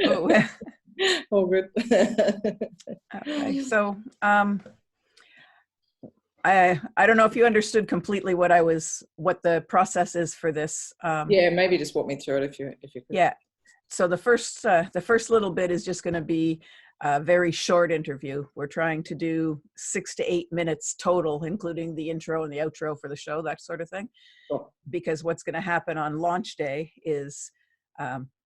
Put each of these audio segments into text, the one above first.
Oh, All good. okay. So I don't know if you understood completely what the process is for this. Yeah, maybe just walk me through it if you could. Yeah. So the first little bit is just going to be a very short interview. We're trying to do 6 to 8 minutes total, including the intro and the outro for the show, that sort of thing. Sure. Because what's going to happen on launch day is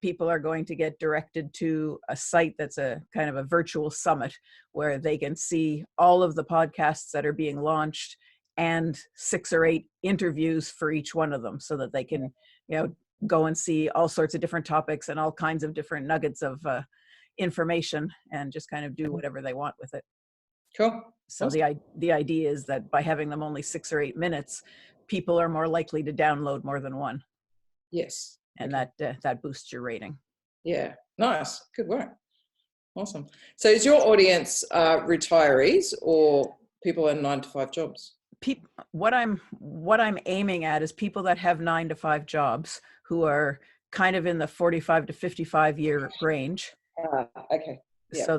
people are going to get directed to a site that's a kind of a virtual summit where they can see all of the podcasts that are being launched and 6 or 8 interviews for each one of them, so that they can, go and see all sorts of different topics and all kinds of different nuggets of information and just kind of do whatever they want with it. Cool. So the idea is that by having them only 6 or 8 minutes, people are more likely to download more than one. Yes. And okay. that boosts your rating. Yeah. Nice. Good work. Awesome. So is your audience retirees or people in 9-to-5 jobs? What I'm aiming at is people that have 9-to-5 jobs who are kind of in the 45 to 55 year range. Okay. Yeah. So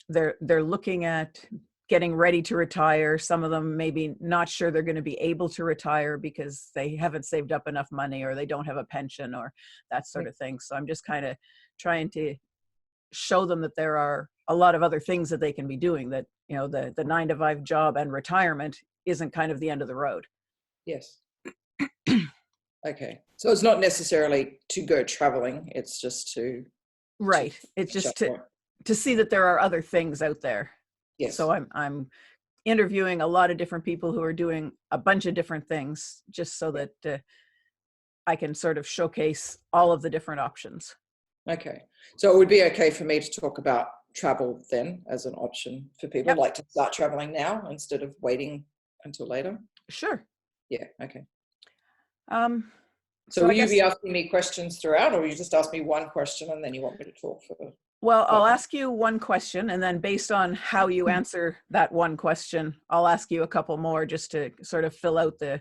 they're looking at getting ready to retire. Some of them maybe not sure they're going to be able to retire because they haven't saved up enough money or they don't have a pension or that sort of thing. So I'm just kind of trying to show them that there are a lot of other things that they can be doing, that, the 9-to-5 job and retirement isn't kind of the end of the road. Yes. Okay. So it's not necessarily to go traveling. It's just to. Right. It's just to see that there are other things out there. Yes. So I'm interviewing a lot of different people who are doing a bunch of different things, just so that I can sort of showcase all of the different options. Okay. So it would be okay for me to talk about travel then as an option for people, like to start traveling now instead of waiting until later? Sure. Yeah. Okay. So will you be asking me questions throughout, or you just ask me one question and then you want me to talk for? Well, I'll ask you one question, and then based on how you answer that one question, I'll ask you a couple more just to sort of fill out the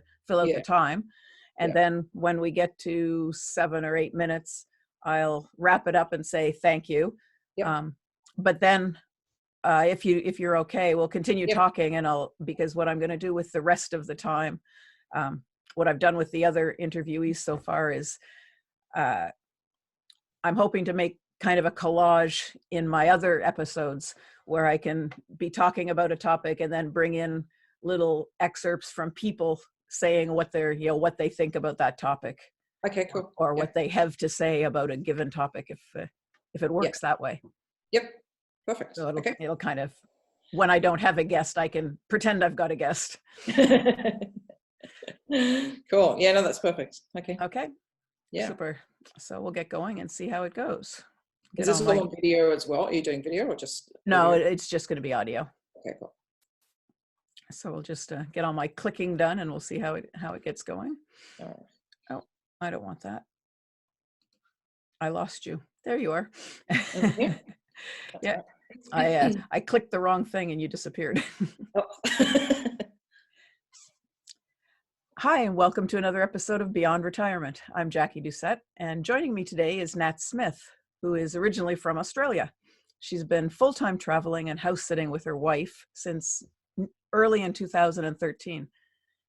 time. And then when we get to 7 or 8 minutes, I'll wrap it up and say thank you. But then if you're okay, we'll continue talking, and because what I'm going to do with the rest of the time, what I've done with the other interviewees so far is I'm hoping to make kind of a collage in my other episodes where I can be talking about a topic and then bring in little excerpts from people saying what they're, what they think about that topic. Okay, cool. Or what they have to say about a given topic, if it works that way. Yep. Perfect. So it'll kind of, when I don't have a guest, I can pretend I've got a guest. Cool. Yeah, no, that's perfect. Okay. Okay. Yeah. Super. So we'll get going and see how it goes. Is this all on video as well? Are you doing video or just? No, it's just going to be audio. Okay, cool. So we'll just get all my clicking done and we'll see how it gets going. All right. Oh, I don't want that. I lost you. There you are. Yeah. I clicked the wrong thing and you disappeared. Hi, and welcome to another episode of Beyond Retirement. I'm Jackie Doucette, and joining me today is Nat Smith, who is originally from Australia. She's been full-time traveling and house sitting with her wife since early in 2013.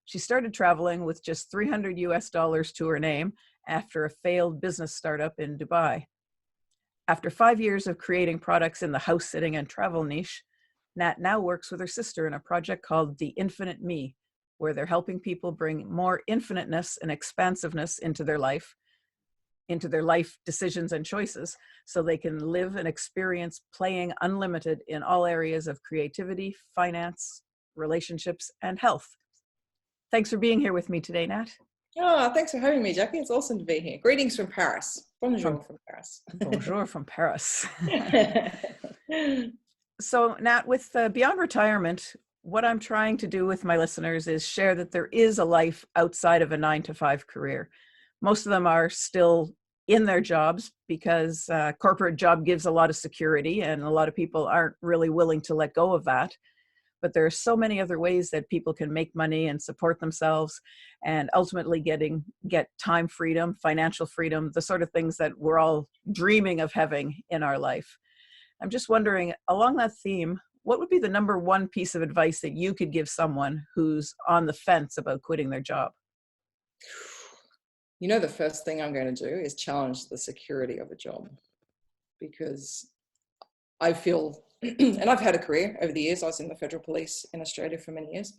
She started traveling with just $300 to her name after a failed business startup in Dubai. After 5 years of creating products in the house sitting and travel niche, Nat now works with her sister in a project called The Infinite Me, where they're helping people bring more infiniteness and expansiveness into their life decisions and choices, so they can live and experience playing unlimited in all areas of creativity, finance, relationships, and health. Thanks for being here with me today, Nat. Oh, thanks for having me, Jackie. It's awesome to be here. Greetings from Paris. Bonjour from Paris. Bonjour from Paris. So, Nat, with Beyond Retirement, what I'm trying to do with my listeners is share that there is a life outside of a 9-to-5 career. Most of them are still in their jobs because a corporate job gives a lot of security and a lot of people aren't really willing to let go of that. but there are so many other ways that people can make money and support themselves and ultimately get time freedom, financial freedom, the sort of things that we're all dreaming of having in our life. I'm just wondering, along that theme, what would be the number one piece of advice that you could give someone who's on the fence about quitting their job? You know, the first thing I'm going to do is challenge the security of a job, because I feel, and I've had a career over the years. I was in the federal police in Australia for many years,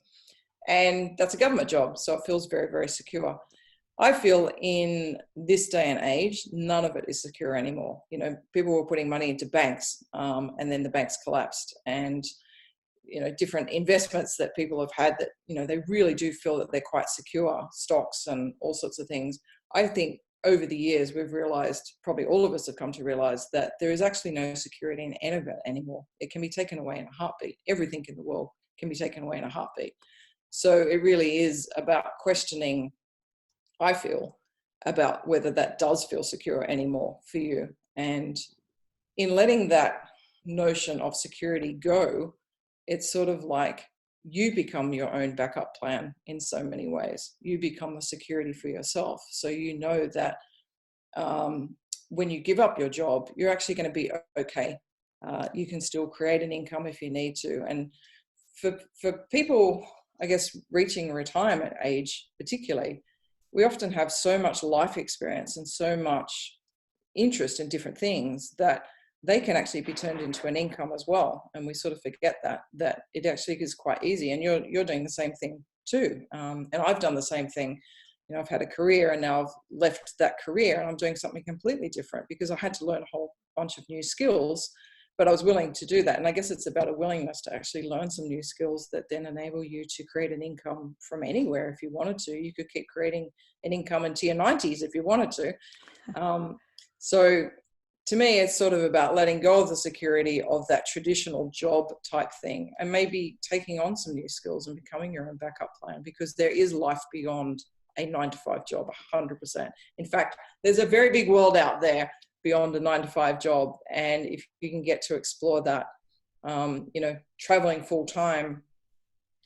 and that's a government job, so it feels very, very secure. I feel in this day and age, none of it is secure anymore. You know, people were putting money into banks, and then the banks collapsed, and different investments that people have had that, they really do feel that they're quite secure, stocks and all sorts of things. I think over the years, we've realized, probably all of us have come to realize, that there is actually no security in any of it anymore. It can be taken away in a heartbeat. Everything in the world can be taken away in a heartbeat. So it really is about questioning, I feel, about whether that does feel secure anymore for you. And in letting that notion of security go, it's sort of like you become your own backup plan in so many ways. You become the security for yourself. So you know that when you give up your job, you're actually going to be okay. You can still create an income if you need to. And for people, I guess, reaching retirement age particularly, we often have so much life experience and so much interest in different things that they can actually be turned into an income as well. And we sort of forget that it actually is quite easy. And you're doing the same thing too. And I've done the same thing. I've had a career, and now I've left that career and I'm doing something completely different because I had to learn a whole bunch of new skills, but I was willing to do that. And I guess it's about a willingness to actually learn some new skills that then enable you to create an income from anywhere. If you wanted to, you could keep creating an income into your 90s if you wanted to. So to me, it's sort of about letting go of the security of that traditional job type thing and maybe taking on some new skills and becoming your own backup plan, because there is life beyond a 9-to-5 job, 100%. In fact, there's a very big world out there beyond a 9-to-5 job. And if you can get to explore that, traveling full time,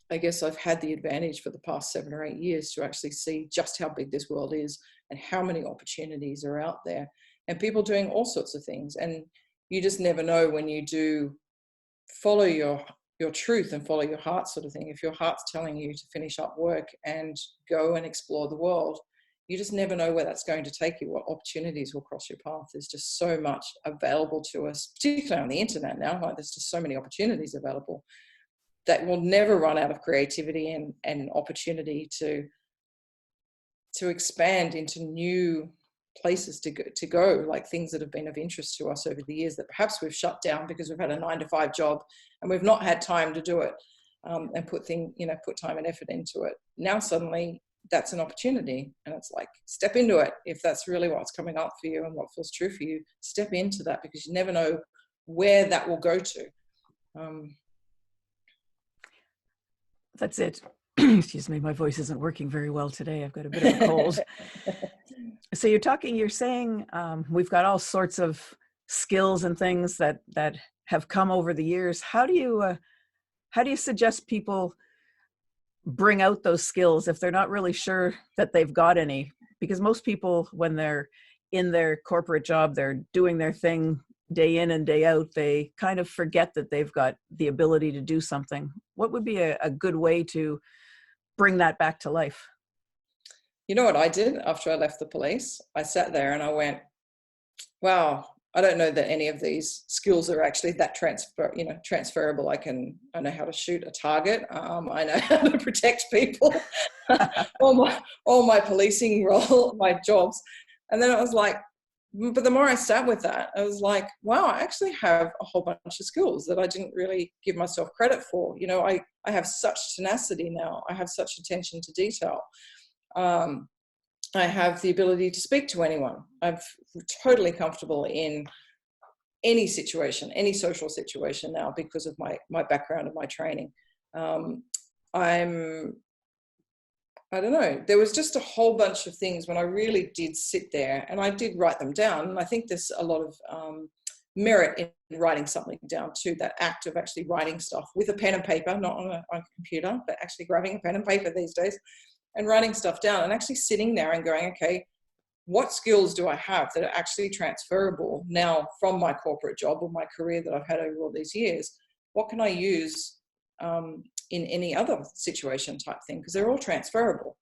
I guess I've had the advantage for the past 7 or 8 years to actually see just how big this world is and how many opportunities are out there, and people doing all sorts of things. And you just never know when you do follow your truth and follow your heart sort of thing. If your heart's telling you to finish up work and go and explore the world, you just never know where that's going to take you, what opportunities will cross your path. There's just so much available to us, particularly on the internet now. Like, there's just so many opportunities available that will never run out of creativity and opportunity to expand into new places to go, like things that have been of interest to us over the years that perhaps we've shut down because we've had a 9-to-5 job and we've not had time to do it, and put time and effort into it. Now suddenly that's an opportunity, and it's like, step into it. If that's really what's coming up for you and what feels true for you, step into that, because you never know where that will go to. That's it. Excuse me, my voice isn't working very well today. I've got a bit of a cold. So you're saying we've got all sorts of skills and things that have come over the years. How do you suggest people bring out those skills if they're not really sure that they've got any? Because most people, when they're in their corporate job, they're doing their thing day in and day out, they kind of forget that they've got the ability to do something. What would be a good way to bring that back to life? You know what I did after I left the police? I sat there and I went, wow, I don't know that any of these skills are actually that transferable. I know how to shoot a target. I know how to protect people. all my policing role, my jobs. And then I was like, but the more I sat with that, I was like, wow, I actually have a whole bunch of skills that I didn't really give myself credit for. I have such tenacity now. I have such attention to detail. I have the ability to speak to anyone. I'm totally comfortable in any situation, any social situation now, because of my background and my training. I don't know, there was just a whole bunch of things when I really did sit there and I did write them down. And I think there's a lot of merit in writing something down too, that act of actually writing stuff with a pen and paper, not on a computer, but actually grabbing a pen and paper these days and writing stuff down and actually sitting there and going, okay, what skills do I have that are actually transferable now from my corporate job or my career that I've had over all these years? What can I use in any other situation type thing? Because they're all transferable.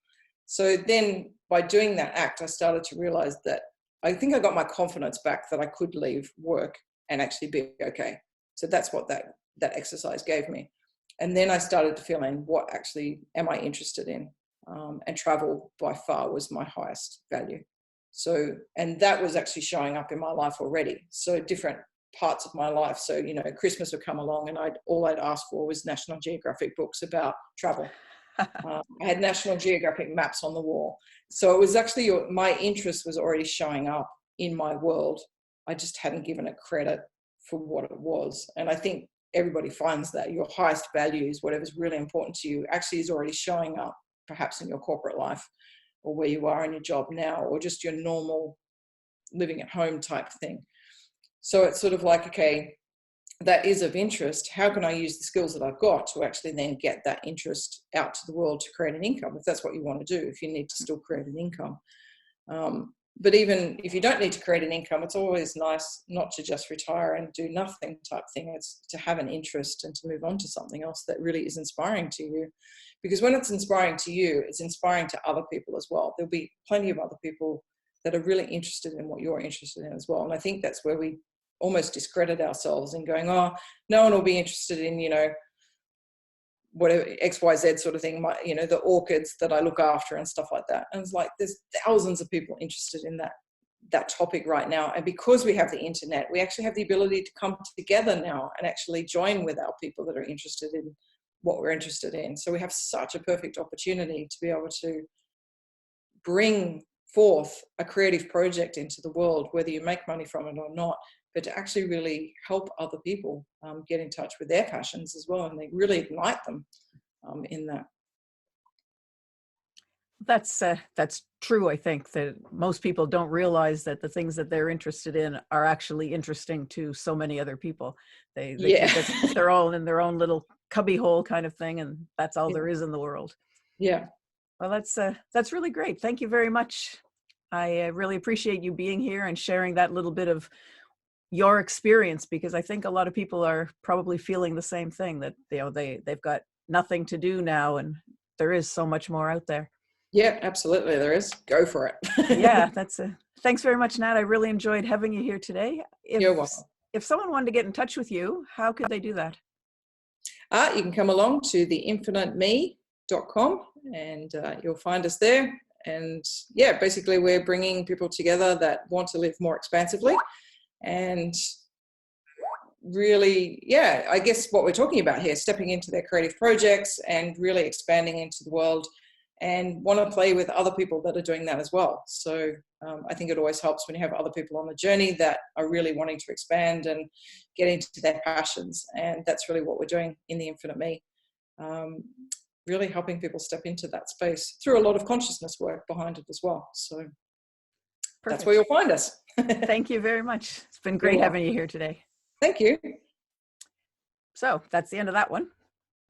So then by doing that act, I started to realize that I think I got my confidence back that I could leave work and actually be okay. So that's what that exercise gave me. And then I started to feel in what actually am I interested in? And travel by far was my highest value. So, and that was actually showing up in my life already. So different parts of my life. So, you know, Christmas would come along and all I'd ask for was National Geographic books about travel. I had National Geographic maps on the wall. So it was actually, my interest was already showing up in my world. I just hadn't given it credit for what it was. And I think everybody finds that your highest values, whatever's really important to you, actually is already showing up perhaps in your corporate life or where you are in your job now, or just your normal living at home type thing. So it's sort of like, okay, that is of interest. How can I use the skills that I've got to actually then get that interest out to the world to create an income, if that's what you want to do, if you need to still create an income. But even if you don't need to create an income, it's always nice not to just retire and do nothing type thing. It's to have an interest and to move on to something else that really is inspiring to you. Because when it's inspiring to you, it's inspiring to other people as well. There'll be plenty of other people that are really interested in what you're interested in as well. And I think that's where we almost discredit ourselves in going, oh, no one will be interested in, you know, whatever XYZ sort of thing, you know, the orchids that I look after and stuff like that. And it's like, there's thousands of people interested in that topic right now. And because we have the internet, we actually have the ability to come together now and actually join with our people that are interested in what we're interested in. So we have such a perfect opportunity to be able to bring forth a creative project into the world, whether you make money from it or not, but to actually really help other people get in touch with their passions as well, and they really ignite them in that. That's true. I think that most people don't realize that the things that they're interested in are actually interesting to so many other people. They think that they're all in their own little cubby hole kind of thing, and that's all there is in the world. Yeah. Well, that's really great. Thank you very much. I really appreciate you being here and sharing that little bit of your experience, because I think a lot of people are probably feeling the same thing, that, you know, they've got nothing to do now, and there is so much more out there. Yeah, absolutely. There is. Go for it. Yeah, thanks very much, Nat. I really enjoyed having you here today. You're welcome. If someone wanted to get in touch with you, how could they do that? You can come along to theinfiniteme.com and you'll find us there. And yeah, basically we're bringing people together that want to live more expansively. And really, yeah, I guess what we're talking about here, stepping into their creative projects and really expanding into the world, and want to play with other people that are doing that as well. So I think it always helps when you have other people on the journey that are really wanting to expand and get into their passions. And that's really what we're doing in the Infinite Me. Really helping people step into that space through a lot of consciousness work behind it as well. So perfect. That's where you'll find us. Thank you very much. It's been great having you here today. Thank you. So that's the end of that one.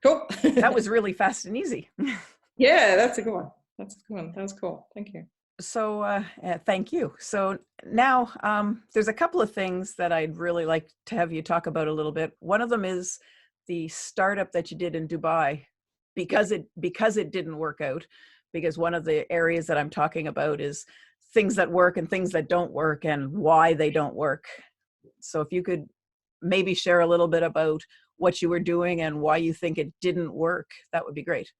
Cool. That was really fast and easy. Yeah, that's a good one. That's a good one. That was cool. Thank you. So thank you. So now there's a couple of things that I'd really like to have you talk about a little bit. One of them is the startup that you did in Dubai, because it didn't work out, because one of the areas that I'm talking about is things that work and things that don't work and why they don't work. So if you could maybe share a little bit about what you were doing and why you think it didn't work, that would be great.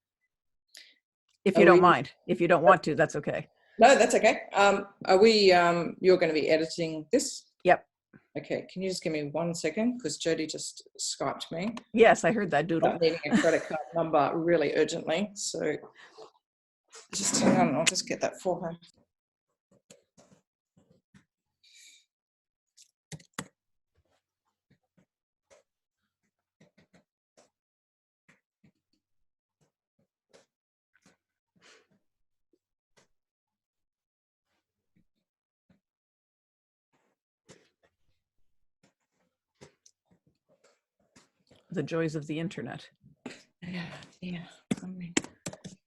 If you don't mind. If you don't want to, that's okay. No, that's okay. Are we, you're going to be editing this? Yep. Okay. Can you just give me 1 second? Because Jody just Skyped me. Yes, I heard that doodle. I'm needing a credit card number really urgently. So just hang on. I'll just get that for her. the joys of the internet.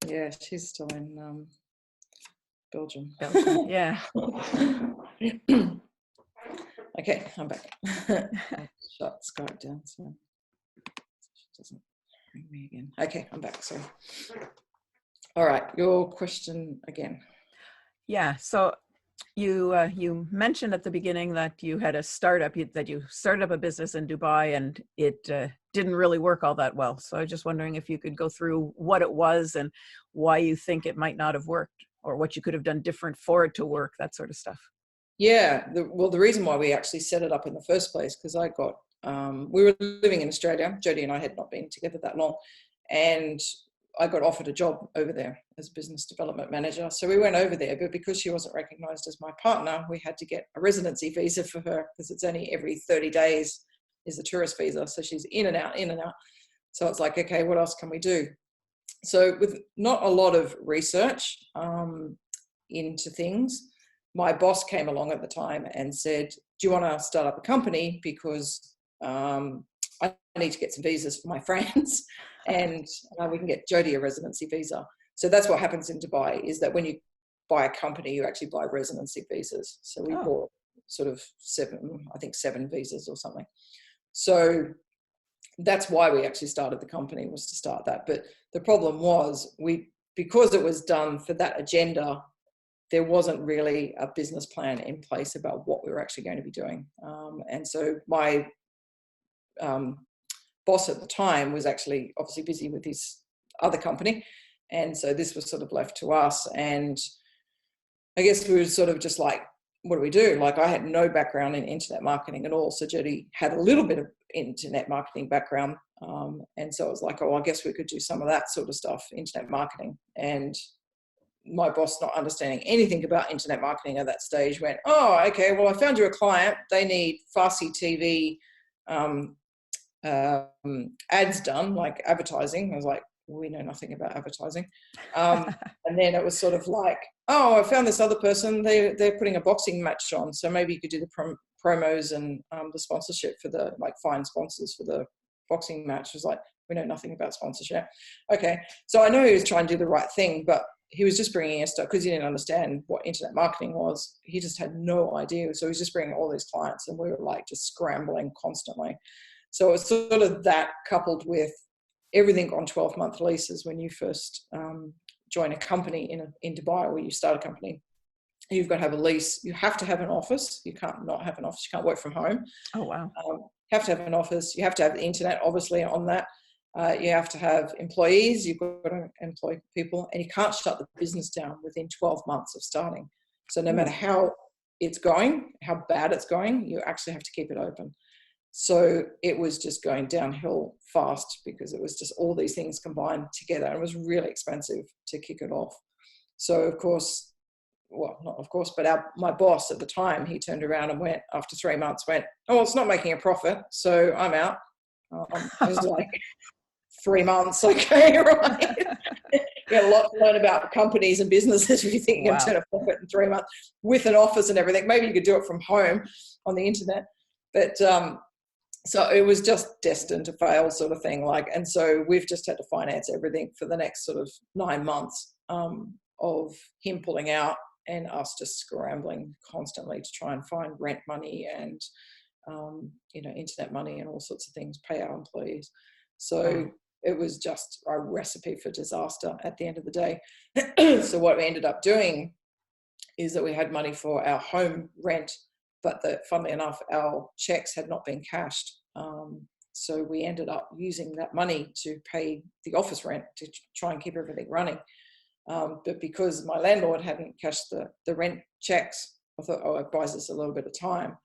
Yeah, she's still in Belgium. Yeah. Okay, I'm back. I'll shut Skype down so she doesn't ring me again. Okay, I'm back. Sorry. All right, your question again. Yeah. So you mentioned at the beginning that you had a startup, that you started up a business in Dubai, and it didn't really work all that well. So I was just wondering if you could go through what it was and why you think it might not have worked, or what you could have done different for it to work, that sort of stuff. Yeah, the reason why we actually set it up in the first place, because we were living in Australia. Jodie and I had not been together that long, and I got offered a job over there as business development manager. So we went over there, but because she wasn't recognised as my partner, we had to get a residency visa for her, because it's only every 30 days is a tourist visa. So she's in and out, in and out. So it's like, okay, what else can we do? So with not a lot of research into things, my boss came along at the time and said, do you want to start up a company? Because I need to get some visas for my friends, and we can get Jodie a residency visa. So that's what happens in Dubai, is that when you buy a company, you actually buy residency visas. So we bought sort of 7 visas or something. So that's why we actually started the company, was to start that. But the problem was, because it was done for that agenda, there wasn't really a business plan in place about what we were actually going to be doing. And so my boss at the time was actually obviously busy with his other company. And so this was sort of left to us. And I guess we were sort of just like, what do we do? Like, I had no background in internet marketing at all. So Jodie had a little bit of internet marketing background. And so it was like, I guess we could do some of that sort of stuff, internet marketing. And my boss, not understanding anything about internet marketing at that stage, went, oh, okay, well, I found you a client. They need Farsi TV ads done, like advertising. I was like, we know nothing about advertising. And then it was sort of like, oh, I found this other person. They're putting a boxing match on, so maybe you could do the promos and the sponsorship for the, like, find sponsors for the boxing match. It was like, we know nothing about sponsorship. Okay, so I know he was trying to do the right thing, but he was just bringing us stuff because he didn't understand what internet marketing was. He just had no idea. So he was just bringing all these clients, and we were like just scrambling constantly. So it's sort of that, coupled with everything on 12-month leases. When you first join a company in Dubai, or you start a company, you've got to have a lease. You have to have an office. You can't not have an office. You can't work from home. Oh, wow. You have to have an office. You have to have the internet, obviously, on that. You have to have employees. You've got to employ people, and you can't shut the business down within 12 months of starting. So no matter how it's going, how bad it's going, you actually have to keep it open. So it was just going downhill fast, because it was just all these things combined together, and it was really expensive to kick it off. So of course, well, not of course, but my boss at the time, he turned around and went, after 3 months, went, oh, it's not making a profit, so I'm out. I was like, 3 months, okay, right? You got a lot to learn about companies and businesses if you think you can turn a profit in 3 months with an office and everything. Maybe you could do it from home on the internet, but so it was just destined to fail, sort of thing. Like, and so we've just had to finance everything for the next sort of 9 months of him pulling out and us just scrambling constantly to try and find rent money and internet money and all sorts of things, pay our employees. So it was just a recipe for disaster at the end of the day. So what we ended up doing is that we had money for our home rent, but that, funnily enough, our checks had not been cashed. So we ended up using that money to pay the office rent to try and keep everything running. But because my landlord hadn't cashed the rent checks, I thought, oh, it buys us a little bit of time.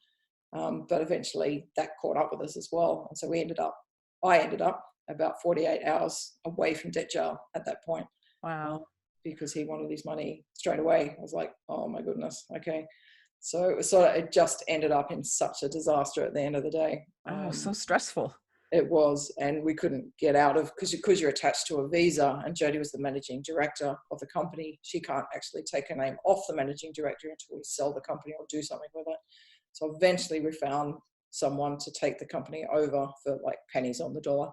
But eventually that caught up with us as well. And so I ended up about 48 hours away from debt jail at that point. Wow. Because he wanted his money straight away. I was like, oh my goodness, okay. So it just ended up in such a disaster at the end of the day. Oh, so stressful. It was, and we couldn't get out of, because you're attached to a visa, and Jodie was the managing director of the company. She can't actually take her name off the managing director until we sell the company or do something with it. So eventually we found someone to take the company over for like pennies on the dollar,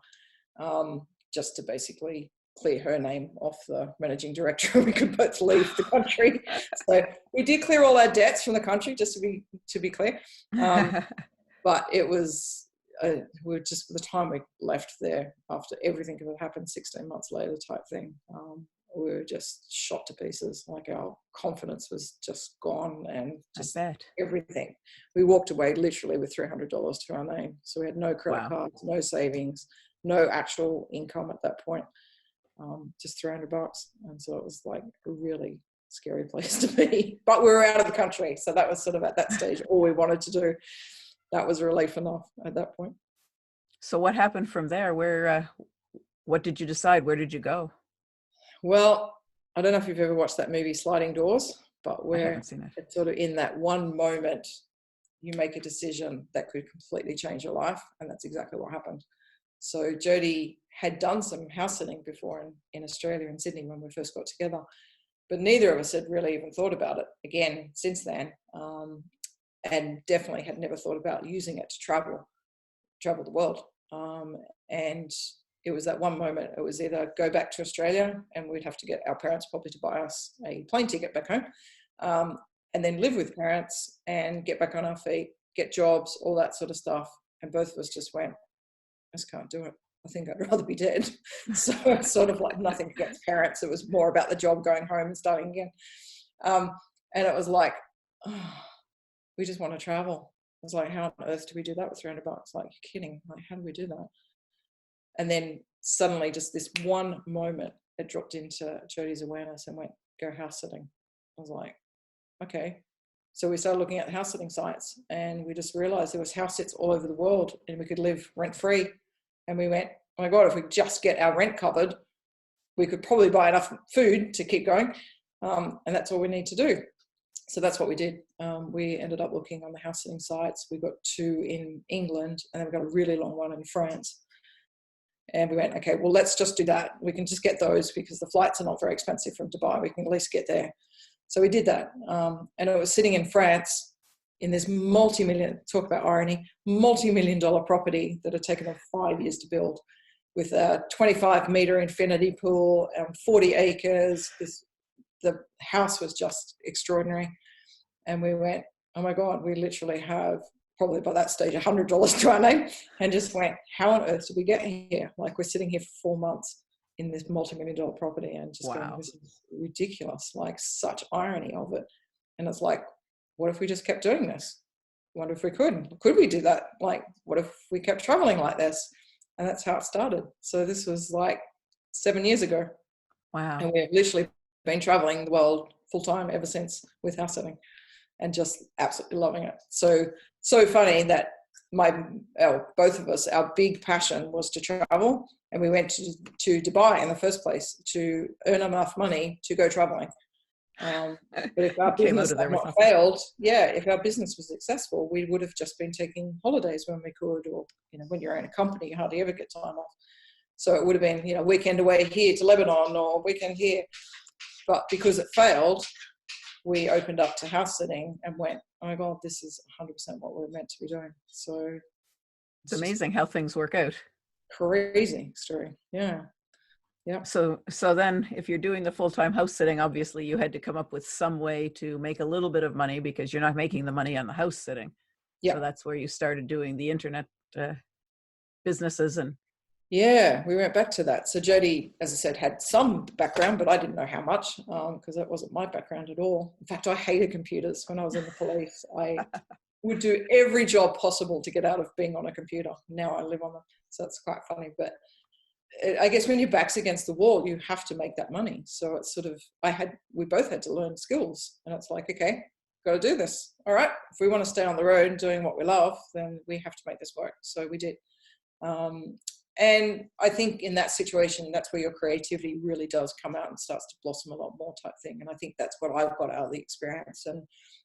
just to basically clear her name off the managing director. We could both leave the country. So we did clear all our debts from the country, just to be clear. But it was, we were just, the time we left there after everything that had happened 16 months later type thing, we were just shot to pieces. Like our confidence was just gone, and just everything. We walked away literally with $300 to our name. So we had no credit cards, no savings, no actual income at that point, just $300. And so it was like a really scary place to be. But we were out of the country. So that was sort of at that stage all we wanted to do. That was relief enough at that point. So what happened from there? Where, what did you decide? Where did you go? Well, I don't know if you've ever watched that movie Sliding Doors, but I haven't seen it. It's sort of in that one moment you make a decision that could completely change your life, and that's exactly what happened. So Jody had done some house sitting before in Australia, in Sydney, when we first got together, but neither of us had really even thought about it again since then, and definitely had never thought about using it to travel the world. And it was that one moment. It was either go back to Australia and we'd have to get our parents probably to buy us a plane ticket back home, and then live with parents and get back on our feet, get jobs, all that sort of stuff. And both of us just went, I just can't do it. I think I'd rather be dead. So it's sort of like nothing against parents. It was more about the job, going home and starting again. And it was like, oh, we just want to travel. I was like, how on earth do we do that with $300? Like, you're kidding. Like, how do we do that? And then suddenly just this one moment, it dropped into Jody's awareness and went, go house sitting. I was like, okay. So we started looking at house sitting sites, and we just realized there was house sits all over the world and we could live rent free. And we went, oh my God, if we just get our rent covered, we could probably buy enough food to keep going. And that's all we need to do. So that's what we did. We ended up looking on the house sitting sites. We got 2 in England, and then we got a really long one in France. And we went, okay, well, let's just do that. We can just get those because the flights are not very expensive from Dubai. We can at least get there. So we did that. And it was sitting in France in this talk about irony, multi-million-dollar property that had taken them 5 years to build, with a 25-meter infinity pool and 40 acres. The house was just extraordinary. And we went, oh my God, we literally have probably by that stage $100 to our name, and just went, how on earth did we get here? Like, we're sitting here for 4 months in this multi-million-dollar property, and just going, this is ridiculous, like such irony of it. And it's like, what if we just kept doing this? What if we could we do that? Like, what if we kept traveling like this? And that's how it started. So this was like 7 years ago. Wow. And we've literally been traveling the world full time ever since with house sitting, and just absolutely loving it. So funny that both of us, our big passion was to travel, and we went to Dubai in the first place to earn enough money to go traveling. But if our business had not failed, if our business was successful, we would have just been taking holidays when we could, or when you're in a company, you hardly ever get time off. So it would have been weekend away here to Lebanon, or weekend here. But because it failed, we opened up to house sitting and went, oh my God, this is 100% what we're meant to be doing. So it's amazing how things work out. Crazy story. Yeah. So then if you're doing the full-time house sitting, obviously you had to come up with some way to make a little bit of money, because you're not making the money on the house sitting. Yeah. So that's where you started doing the internet businesses. And yeah, we went back to that. So Jody, as I said, had some background, but I didn't know how much, because that wasn't my background at all. In fact, I hated computers. When I was in the police, I would do every job possible to get out of being on a computer. Now I live on them. So it's quite funny. But I guess when your back's against the wall, you have to make that money. So it's sort of, we both had to learn skills. And it's like, okay, got to do this. All right. If we want to stay on the road doing what we love, then we have to make this work. So we did. And I think in that situation, that's where your creativity really does come out and starts to blossom a lot more type thing. And I think that's what I've got out of the experience. And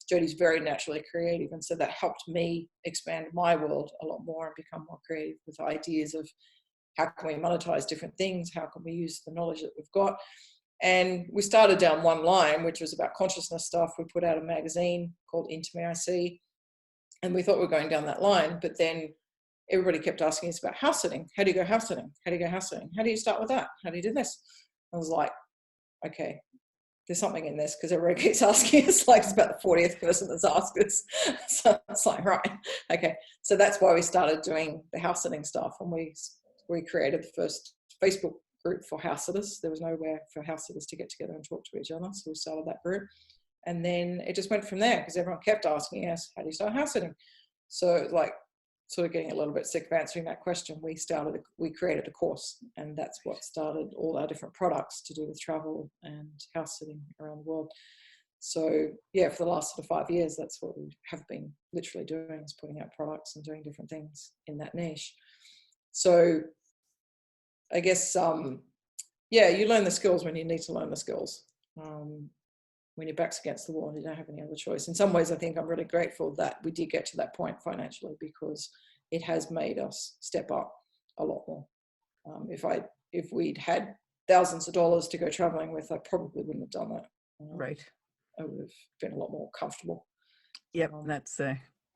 Jody's very naturally creative. And so that helped me expand my world a lot more and become more creative with ideas of how can we monetize different things? How can we use the knowledge that we've got? And we started down one line, which was about consciousness stuff. We put out a magazine called Into Me I See. And we thought we were going down that line, but then everybody kept asking us about house sitting. How do you go house sitting? How do you go house sitting? How do you start with that? How do you do this? I was like, okay, there's something in this, because everybody keeps asking us, like it's about the 40th person that's asked us. So it's like, right, okay. So that's why we started doing the house sitting stuff, and we created the first Facebook group for house sitters. There was nowhere for house sitters to get together and talk to each other, so we started that group. And then it just went from there, because everyone kept asking us, how do you start house sitting? So like, sort of getting a little bit sick of answering that question, we created a course, and that's what started all our different products to do with travel and house sitting around the world. So yeah, for the last sort of 5 years, that's what we have been literally doing, is putting out products and doing different things in that niche. So I guess, yeah, you learn the skills when you need to learn the skills. When your back's against the wall and you don't have any other choice. In some ways, I think I'm really grateful that we did get to that point financially, because it has made us step up a lot more. If we'd had thousands of dollars to go traveling with, I probably wouldn't have done that. Right. I would have been a lot more comfortable. Yep, that's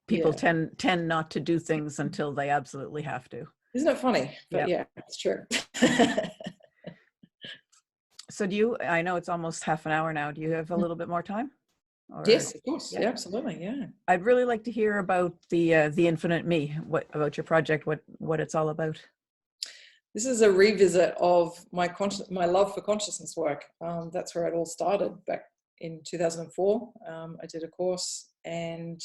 people tend not to do things until they absolutely have to. Isn't it funny? But yeah, it's true. So I know it's almost half an hour now. Do you have a little bit more time? Or, yes, of course. Yeah, absolutely. Yeah. I'd really like to hear about the Infinite Me. What about your project? What it's all about? This is a revisit of my love for consciousness work. That's where it all started back in 2004. I did a course and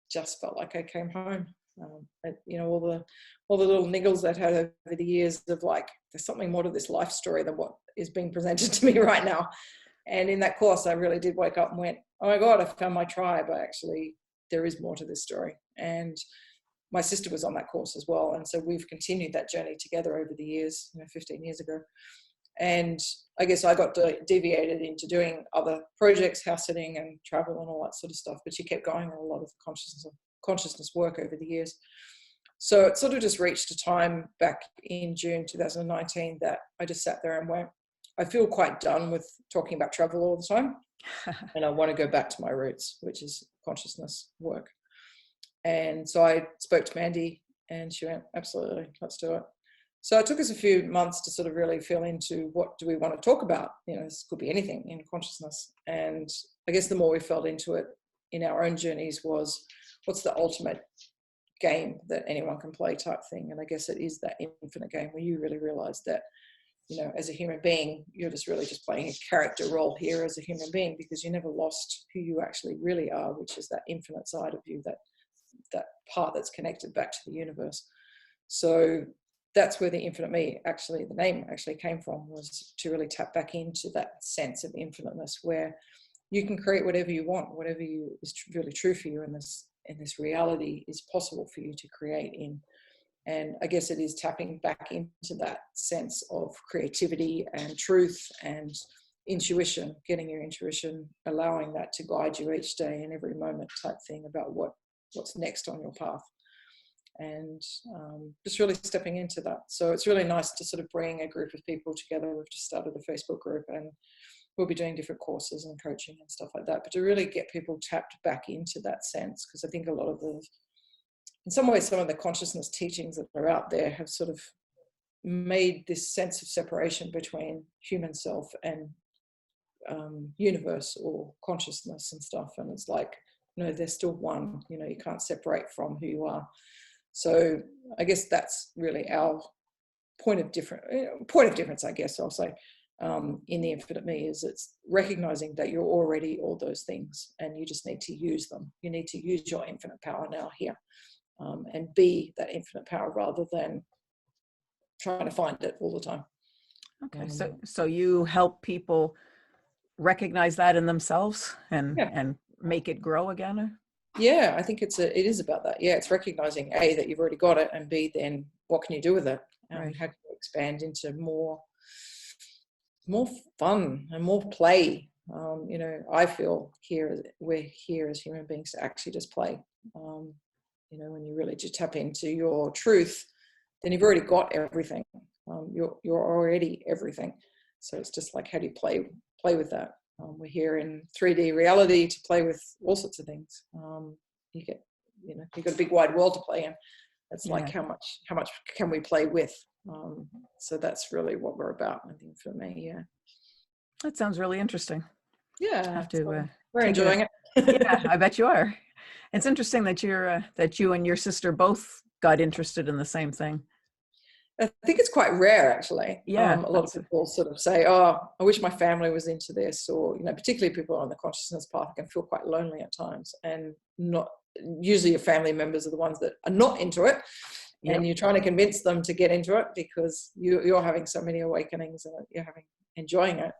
just felt like I came home. All the little niggles that I had over the years of like, there's something more to this life story than what is being presented to me right now. And in that course, I really did wake up and went, oh my God, I found my tribe. There is more to this story. And my sister was on that course as well. And so we've continued that journey together over the years, 15 years ago. And I guess I got deviated into doing other projects, house sitting and travel and all that sort of stuff. But she kept going on a lot of consciousness work over the years. So it sort of just reached a time back in June 2019 that I just sat there and went, I feel quite done with talking about travel all the time. And I want to go back to my roots, which is consciousness work. And so I spoke to Mandy and she went, absolutely, let's do it. So it took us a few months to sort of really feel into what do we want to talk about? This could be anything in consciousness. And I guess the more we felt into it in our own journeys was, what's the ultimate game that anyone can play type thing? And I guess it is that infinite game where you really realize that, as a human being, you're just really just playing a character role here as a human being, because you never lost who you actually really are, which is that infinite side of you, that part that's connected back to the universe. So that's where the Infinite Me, actually, the name actually came from, was to really tap back into that sense of infiniteness, where you can create whatever you want, whatever is really true for you in this reality is possible for you to create in. And I guess it is tapping back into that sense of creativity and truth and intuition, getting your intuition, allowing that to guide you each day and every moment type thing about what's next on your path. And just really stepping into that. So it's really nice to sort of bring a group of people together. We've just started a Facebook group and we'll be doing different courses and coaching and stuff like that, but to really get people tapped back into that sense, because I think a lot of in some ways, some of the consciousness teachings that are out there have sort of made this sense of separation between human self and universe or consciousness and stuff. And it's like, they're still one, you can't separate from who you are. So I guess that's really our point of difference, I guess I'll say, in the Infinite Me, is it's recognizing that you're already all those things and you just need to use them. You need to use your infinite power now here, and be that infinite power rather than trying to find it all the time. Okay, so you help people recognize that in themselves and make it grow again? Yeah, I think it is about that. Yeah, it's recognizing A, that you've already got it, and B, then what can you do with it? Right. How can you expand into more fun and more play? I feel we're here as human beings to actually just play. When you really just tap into your truth, then you've already got everything. You're already everything. So it's just like, how do you play with that? We're here in 3D reality to play with all sorts of things. you get, you've got a big wide world to play in. It's like how much can we play with? So that's really what we're about, I think, for me. Yeah. That sounds really interesting. Yeah. Have to. We're enjoying it. Yeah, I bet you are. It's interesting that that you and your sister both got interested in the same thing. I think it's quite rare, actually. Yeah, a lot of people sort of say, "Oh, I wish my family was into this," or particularly people on the consciousness path can feel quite lonely at times, and not usually your family members are the ones that are not into it, and you're trying to convince them to get into it because you're having so many awakenings and you're enjoying it,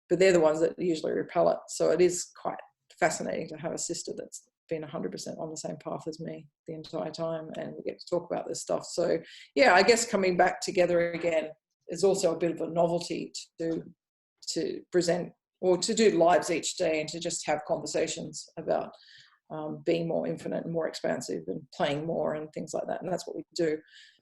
but they're the ones that usually repel it. So it is quite fascinating to have a sister that's been 100% on the same path as me the entire time, and we get to talk about this stuff. So yeah, I guess coming back together again is also a bit of a novelty to present or to do lives each day and to just have conversations about being more infinite and more expansive and playing more and things like that. And that's what we do.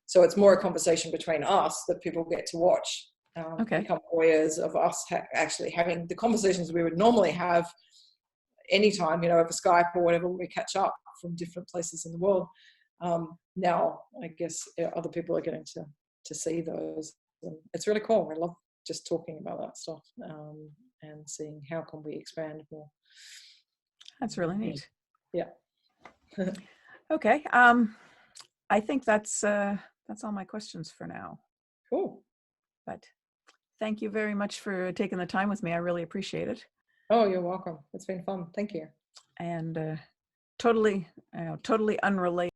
So it's more a conversation between us that people get to watch, become voyeurs of us actually having the conversations we would normally have anytime, over Skype or whatever, when we catch up from different places in the world. Now, I guess other people are getting to see those. And it's really cool. I love just talking about that stuff and seeing how can we expand more. That's really neat. Yeah. Okay. I think that's all my questions for now. Cool. But thank you very much for taking the time with me. I really appreciate it. Oh, you're welcome. It's been fun. Thank you. And totally unrelated.